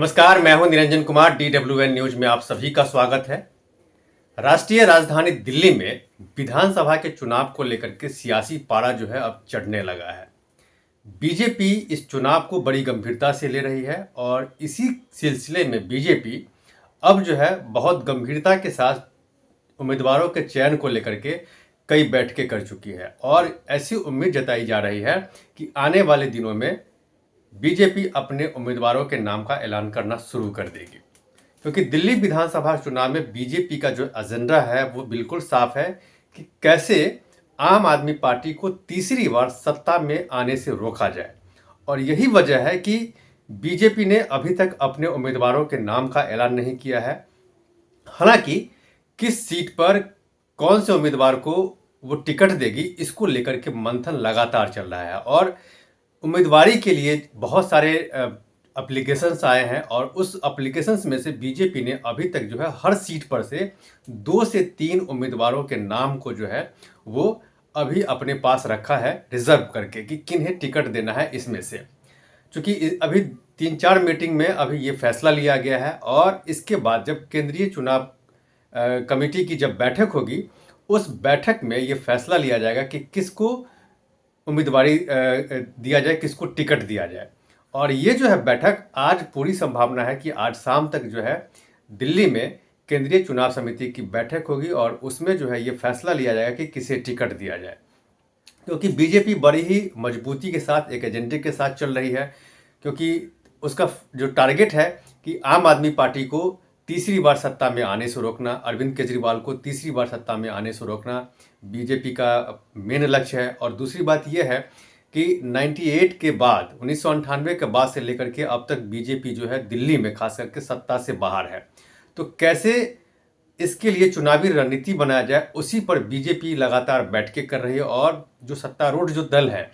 नमस्कार, मैं हूं निरंजन कुमार। DWN न्यूज में आप सभी का स्वागत है। राष्ट्रीय राजधानी दिल्ली में विधानसभा के चुनाव को लेकर के सियासी पारा जो है अब चढ़ने लगा है। बीजेपी इस चुनाव को बड़ी गंभीरता से ले रही है और इसी सिलसिले में बीजेपी अब जो है बहुत गंभीरता के साथ उम्मीदवारों के चयन को लेकर के कई बैठकें कर चुकी है और ऐसी उम्मीद जताई जा रही है कि आने वाले दिनों में बीजेपी अपने उम्मीदवारों के नाम का ऐलान करना शुरू कर देगी, क्योंकि दिल्ली विधानसभा चुनाव में बीजेपी का जो एजेंडा है वो बिल्कुल साफ है कि कैसे आम आदमी पार्टी को तीसरी बार सत्ता में आने से रोका जाए। और यही वजह है कि बीजेपी ने अभी तक अपने उम्मीदवारों के नाम का ऐलान नहीं किया है। हालांकि किस सीट पर कौन से उम्मीदवार को वो टिकट देगी, इसको लेकर के मंथन लगातार चल रहा है और उम्मीदवारी के लिए बहुत सारे एप्लीकेशंस आए हैं और उस एप्लीकेशंस में से बीजेपी ने अभी तक जो है हर सीट पर से 2 से 3 उम्मीदवारों के नाम को जो है वो अभी अपने पास रखा है रिजर्व करके कि किन्हें टिकट देना है इसमें से। चूँकि अभी 3-4 मीटिंग में अभी ये फैसला लिया गया है और इसके बाद जब केंद्रीय चुनाव कमेटी की जब बैठक होगी, उस बैठक में ये फैसला लिया जाएगा कि किसको उम्मीदवारी दिया जाए, किसको टिकट दिया जाए। और ये जो है बैठक आज पूरी संभावना है कि आज शाम तक जो है दिल्ली में केंद्रीय चुनाव समिति की बैठक होगी और उसमें जो है ये फैसला लिया जाएगा कि किसे टिकट दिया जाए, क्योंकि बीजेपी बड़ी ही मजबूती के साथ एक एजेंडे के साथ चल रही है। क्योंकि उसका जो टारगेट है कि आम आदमी पार्टी को तीसरी बार सत्ता में आने से रोकना, अरविंद केजरीवाल को तीसरी बार सत्ता में आने से रोकना बीजेपी का मेन लक्ष्य है। और दूसरी बात यह है कि 98 के बाद 1998 के बाद से लेकर के अब तक बीजेपी जो है दिल्ली में खास करके सत्ता से बाहर है। तो कैसे इसके लिए चुनावी रणनीति बनाया जाए, उसी पर बीजेपी लगातार बैठकें कर रही है। और जो सत्तारूढ़ जो दल है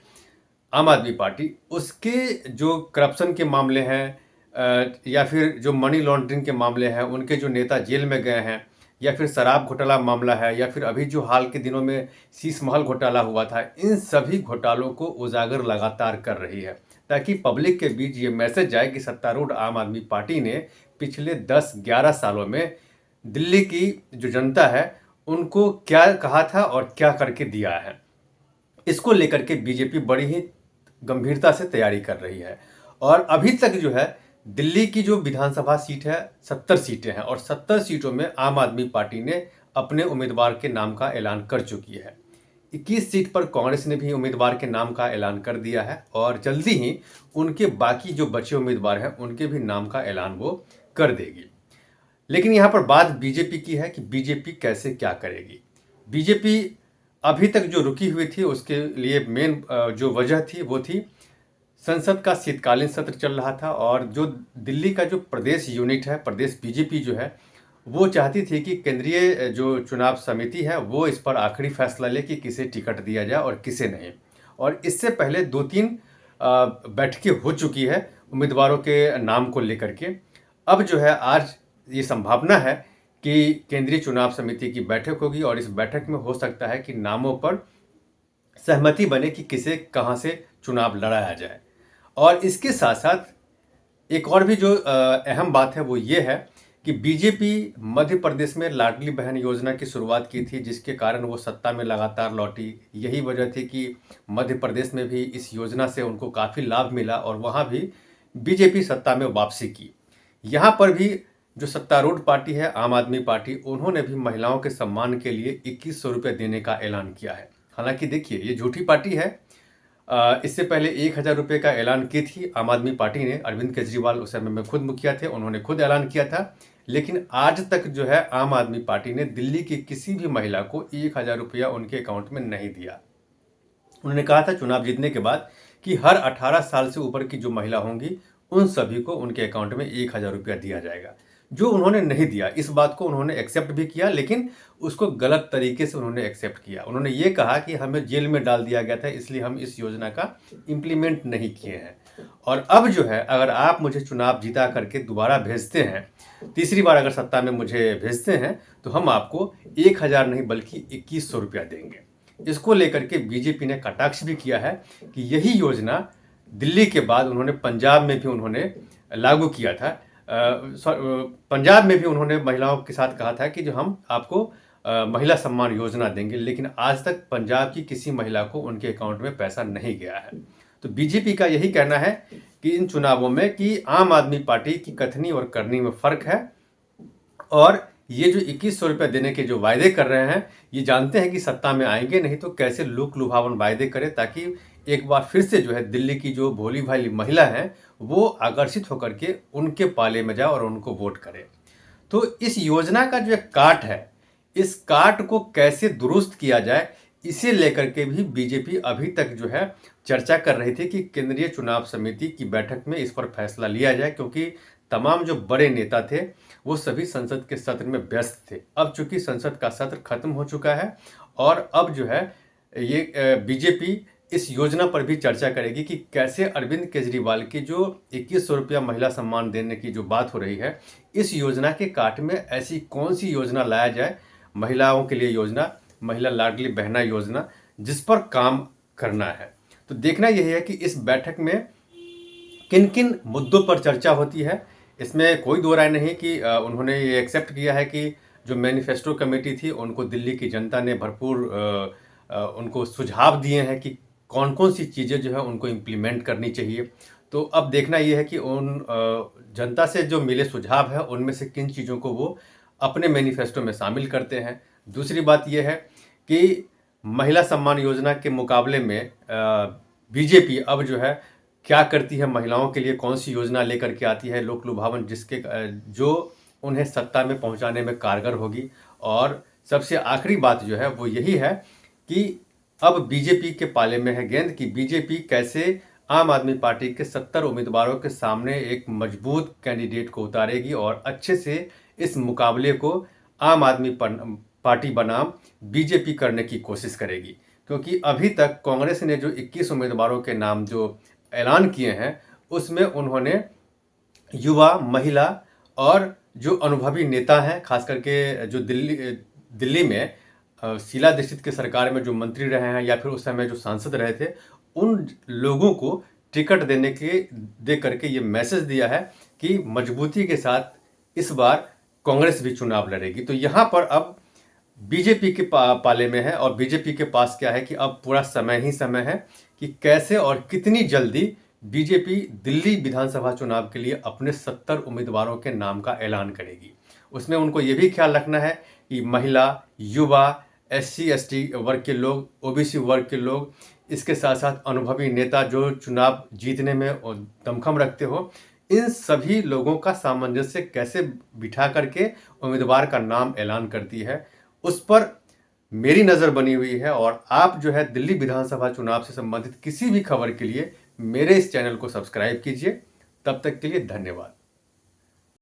आम आदमी पार्टी, उसके जो करप्शन के मामले हैं या फिर जो मनी लॉन्ड्रिंग के मामले हैं, उनके जो नेता जेल में गए हैं, या फिर शराब घोटाला मामला है, या फिर अभी जो हाल के दिनों में शीश महल घोटाला हुआ था, इन सभी घोटालों को उजागर लगातार कर रही है ताकि पब्लिक के बीच ये मैसेज जाए कि सत्तारूढ़ आम आदमी पार्टी ने पिछले 10-11 सालों में दिल्ली की जो जनता है उनको क्या कहा था और क्या करके दिया है। इसको लेकर के बीजेपी बड़ी ही गंभीरता से तैयारी कर रही है। और अभी तक जो है दिल्ली की जो विधानसभा सीट है 70 सीटें हैं और 70 सीटों में आम आदमी पार्टी ने अपने उम्मीदवार के नाम का ऐलान कर चुकी है। 21 सीट पर कांग्रेस ने भी उम्मीदवार के नाम का ऐलान कर दिया है और जल्दी ही उनके बाकी जो बचे उम्मीदवार हैं उनके भी नाम का ऐलान वो कर देगी। लेकिन यहाँ पर बात बीजेपी की है कि बीजेपी कैसे क्या करेगी। बीजेपी अभी तक जो रुकी हुई थी उसके लिए मेन जो वजह थी वो थी संसद का शीतकालीन सत्र चल रहा था और जो दिल्ली का जो प्रदेश यूनिट है, प्रदेश बीजेपी जो है, वो चाहती थी कि केंद्रीय जो चुनाव समिति है वो इस पर आखिरी फैसला ले कि किसे टिकट दिया जाए और किसे नहीं। और इससे पहले 2-3 बैठकें हो चुकी है उम्मीदवारों के नाम को लेकर के। अब जो है आज ये संभावना है कि केंद्रीय चुनाव समिति की बैठक होगी और इस बैठक में हो सकता है कि नामों पर सहमति बने कि किसे कहां से चुनाव लड़ाया जाए। और इसके साथ साथ एक और भी जो अहम बात है वो ये है कि बीजेपी मध्य प्रदेश में लाडली बहन योजना की शुरुआत की थी, जिसके कारण वो सत्ता में लगातार लौटी। यही वजह थी कि मध्य प्रदेश में भी इस योजना से उनको काफ़ी लाभ मिला और वहाँ भी बीजेपी सत्ता में वापसी की। यहाँ पर भी जो सत्तारूढ़ पार्टी है आम आदमी पार्टी, उन्होंने भी महिलाओं के सम्मान के लिए 2100 रुपये देने का ऐलान किया है। हालांकि देखिए ये झूठी पार्टी है। इससे पहले 1000 रुपये का ऐलान की थी आम आदमी पार्टी ने। अरविंद केजरीवाल उस समय में खुद मुखिया थे, उन्होंने खुद ऐलान किया था। लेकिन आज तक जो है आम आदमी पार्टी ने दिल्ली की किसी भी महिला को 1000 रुपया उनके अकाउंट में नहीं दिया। उन्होंने कहा था चुनाव जीतने के बाद कि हर 18 साल से ऊपर की जो महिला होंगी उन सभी को उनके अकाउंट में 1000 रुपया दिया जाएगा, जो उन्होंने नहीं दिया। इस बात को उन्होंने एक्सेप्ट भी किया, लेकिन उसको गलत तरीके से उन्होंने एक्सेप्ट किया। उन्होंने ये कहा कि हमें जेल में डाल दिया गया था, इसलिए हम इस योजना का इम्प्लीमेंट नहीं किए हैं। और अब जो है अगर आप मुझे चुनाव जीता करके दोबारा भेजते हैं, तीसरी बार अगर सत्ता में मुझे भेजते हैं, तो हम आपको 1000 नहीं बल्कि 2100 रुपया देंगे। इसको लेकर के बीजेपी ने कटाक्ष भी किया है कि यही योजना दिल्ली के बाद उन्होंने पंजाब में भी उन्होंने लागू किया था। पंजाब में भी उन्होंने महिलाओं के साथ कहा था कि जो हम आपको महिला सम्मान योजना देंगे, लेकिन आज तक पंजाब की किसी महिला को उनके अकाउंट में पैसा नहीं गया है। तो बीजेपी का यही कहना है कि इन चुनावों में कि आम आदमी पार्टी की कथनी और करनी में फ़र्क है, और ये जो 2100 रुपये देने के जो वायदे कर रहे हैं, ये जानते हैं कि सत्ता में आएंगे नहीं, तो कैसे लुक लुभावन वायदे करें ताकि एक बार फिर से जो है दिल्ली की जो भोली भाली महिला हैं वो आकर्षित होकर के उनके पाले में जाए और उनको वोट करे। तो इस योजना का जो एक काट है, इस काट को कैसे दुरुस्त किया जाए, इसे लेकर के भी बीजेपी अभी तक जो है चर्चा कर रही थी कि केंद्रीय चुनाव समिति की बैठक में इस पर फैसला लिया जाए, क्योंकि तमाम जो बड़े नेता थे वो सभी संसद के सत्र में व्यस्त थे। अब चूंकि संसद का सत्र खत्म हो चुका है और अब जो है ये बीजेपी इस योजना पर भी चर्चा करेगी कि कैसे अरविंद केजरीवाल की जो 2100 रुपया महिला सम्मान देने की जो बात हो रही है, इस योजना के काट में ऐसी कौन सी योजना लाया जाए, महिलाओं के लिए योजना, महिला लाडली बहना योजना, जिस पर काम करना है। तो देखना यही है कि इस बैठक में किन किन मुद्दों पर चर्चा होती है। इसमें कोई दो राय नहीं कि उन्होंने ये एक्सेप्ट किया है कि जो मैनिफेस्टो कमेटी थी उनको दिल्ली की जनता ने भरपूर उनको सुझाव दिए हैं कि कौन कौन सी चीज़ें जो है उनको इम्प्लीमेंट करनी चाहिए। तो अब देखना ये है कि उन जनता से जो मिले सुझाव है उनमें से किन चीज़ों को वो अपने मैनिफेस्टो में शामिल करते हैं। दूसरी बात यह है कि महिला सम्मान योजना के मुकाबले में बीजेपी अब जो है क्या करती है, महिलाओं के लिए कौन सी योजना लेकर के आती है लोक लुभावन, जिसके जो उन्हें सत्ता में पहुंचाने में कारगर होगी। और सबसे आखिरी बात जो है वो यही है कि अब बीजेपी के पाले में है गेंद कि बीजेपी कैसे आम आदमी पार्टी के 70 उम्मीदवारों के सामने एक मजबूत कैंडिडेट को उतारेगी और अच्छे से इस मुकाबले को आम आदमी पार्टी बनाम बीजेपी करने की कोशिश करेगी। क्योंकि अभी तक कांग्रेस ने जो 21 उम्मीदवारों के नाम जो ऐलान किए हैं उसमें उन्होंने युवा, महिला और जो अनुभवी नेता हैं, खास करके जो दिल्ली में शीला दीक्षित की सरकार में जो मंत्री रहे हैं या फिर उस समय जो सांसद रहे थे, उन लोगों को टिकट दे करके ये मैसेज दिया है कि मजबूती के साथ इस बार कांग्रेस भी चुनाव लड़ेगी। तो यहाँ पर अब बीजेपी के पाले में है और बीजेपी के पास क्या है कि अब पूरा समय ही समय है कि कैसे और कितनी जल्दी बीजेपी दिल्ली विधानसभा चुनाव के लिए अपने 70 उम्मीदवारों के नाम का ऐलान करेगी। उसमें उनको ये भी ख्याल रखना है कि महिला, युवा, SC ST वर्ग के लोग, OBC वर्ग के लोग, इसके साथ साथ अनुभवी नेता जो चुनाव जीतने में दमखम रखते हो, इन सभी लोगों का सामंजस्य कैसे बिठा करके उम्मीदवार का नाम ऐलान करती है, उस पर मेरी नज़र बनी हुई है। और आप जो है दिल्ली विधानसभा चुनाव से संबंधित किसी भी खबर के लिए मेरे इस चैनल को सब्सक्राइब कीजिए। तब तक के लिए धन्यवाद।